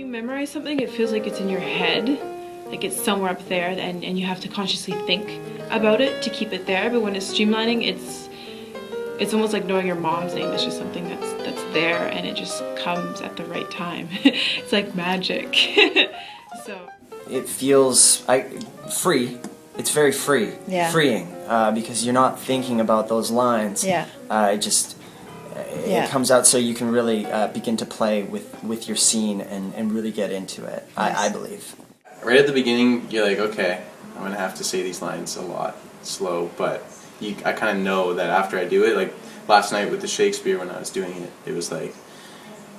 you memorize something, it feels like it's in your head, like it's somewhere up there, and you have to consciously think about it to keep it there. But when it's streamlining, it's almost like knowing your mom's name. It's just something that's there, and it just comes at the right time. It's like magic. So it feels free. It's very free, freeing, because you're not thinking about those lines. It comes out so you can really begin to play with your scene and really get into it, I believe. Right at the beginning, you're like, okay, I'm going to have to say these lines a lot slow, but I kind of know that after I do it, like last night with the Shakespeare when I was doing it, it was like,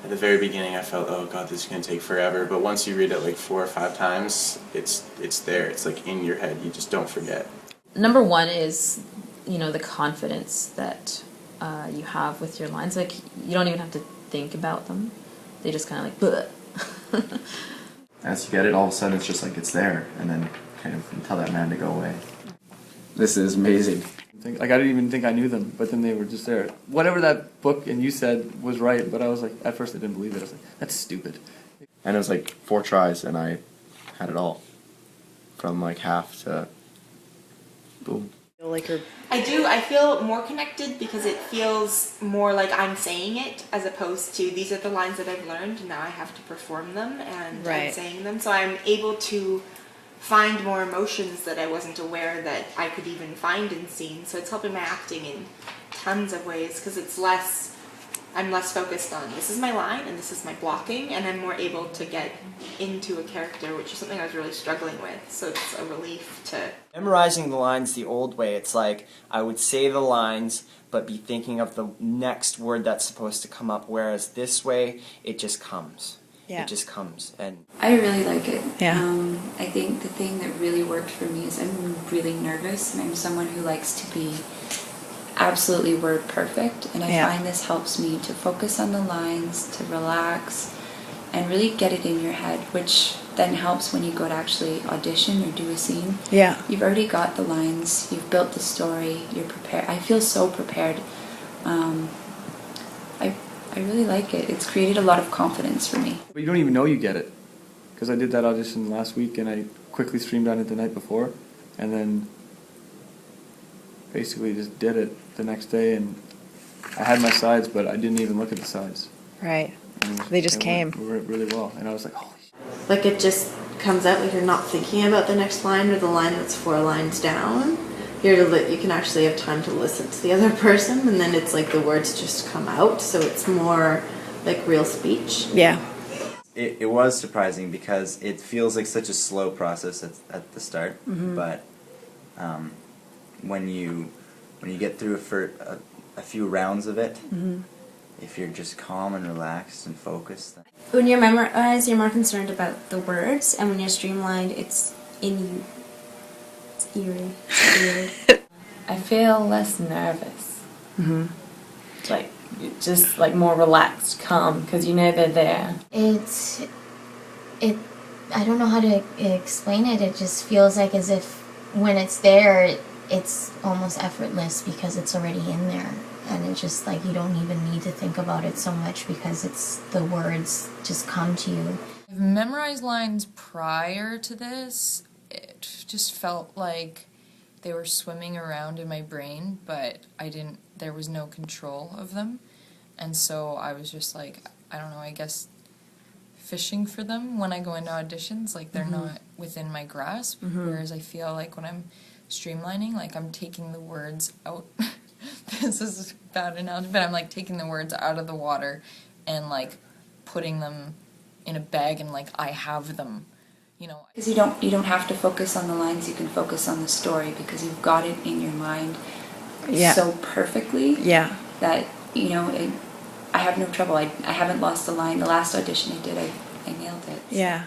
at the very beginning I felt, oh god, this is going to take forever, but once you read it like 4 or 5 times, it's there, it's like in your head, you just don't forget. Number one is, the confidence that you have with your lines. Like, you don't even have to think about them. They just kind of like, bleh. As you get it, all of a sudden it's just like it's there, and then kind of you tell that man to go away. This is amazing. Like, I didn't even think I knew them, but then they were just there. Whatever that book and you said was right, but I was like, at first I didn't believe it. I was like, that's stupid. And it was like 4 tries, and I had it all. From like half to boom. I do. I feel more connected because it feels more like I'm saying it as opposed to these are the lines that I've learned and now I have to perform them and I'm saying them. So I'm able to find more emotions that I wasn't aware that I could even find in scenes. So it's helping my acting in tons of ways because I'm less focused on this is my line and this is my blocking, and I'm more able to get into a character, which is something I was really struggling with. So it's a relief to... Memorizing the lines the old way, it's like I would say the lines but be thinking of the next word that's supposed to come up, whereas this way it just comes. Yeah. It just comes. And I really like it. Yeah. I think the thing that really worked for me is I'm really nervous, and I'm someone who likes to be absolutely word perfect, and I find this helps me to focus on the lines, to relax, and really get it in your head, which then helps when you go to actually audition or do a scene. Yeah. You've already got the lines, you've built the story, you're prepared. I feel so prepared. I really like it. It's created a lot of confidence for me. But you don't even know you get it. Because I did that audition last week and I quickly streamed on it the night before, and then basically just did it the next day, and I had my sides, but I didn't even look at the sides. Right. They just came. It went really well, and I was like, holy shit. Like it just comes out, like you're not thinking about the next line or the line that's 4 lines down. You can actually have time to listen to the other person, and then it's like the words just come out, so it's more like real speech. Yeah. It was surprising because it feels like such a slow process at the start, but when you get through a few rounds of it, if you're just calm and relaxed and focused. When you're memorized, you're more concerned about the words, and when you're streamlined, it's in you. It's eerie. Weird. I feel less nervous. Like, just like more relaxed, calm, because you know they're there. I don't know how to explain it. It just feels like as if when it's there, it's almost effortless because it's already in there. And it's just like you don't even need to think about it so much because the words just come to you. I've memorized lines prior to this. It just felt like they were swimming around in my brain, but there was no control of them. And so I was just like, I don't know, I guess fishing for them when I go into auditions, like they're not within my grasp, whereas I feel like when I'm streamlining, like I'm taking the words out. This is a bad analogy, but I'm like taking the words out of the water and like putting them in a bag and like I have them, Because you don't have to focus on the lines, you can focus on the story because you've got it in your mind so perfectly that, I have no trouble. I haven't lost a line. The last audition I did, I nailed it. Yeah.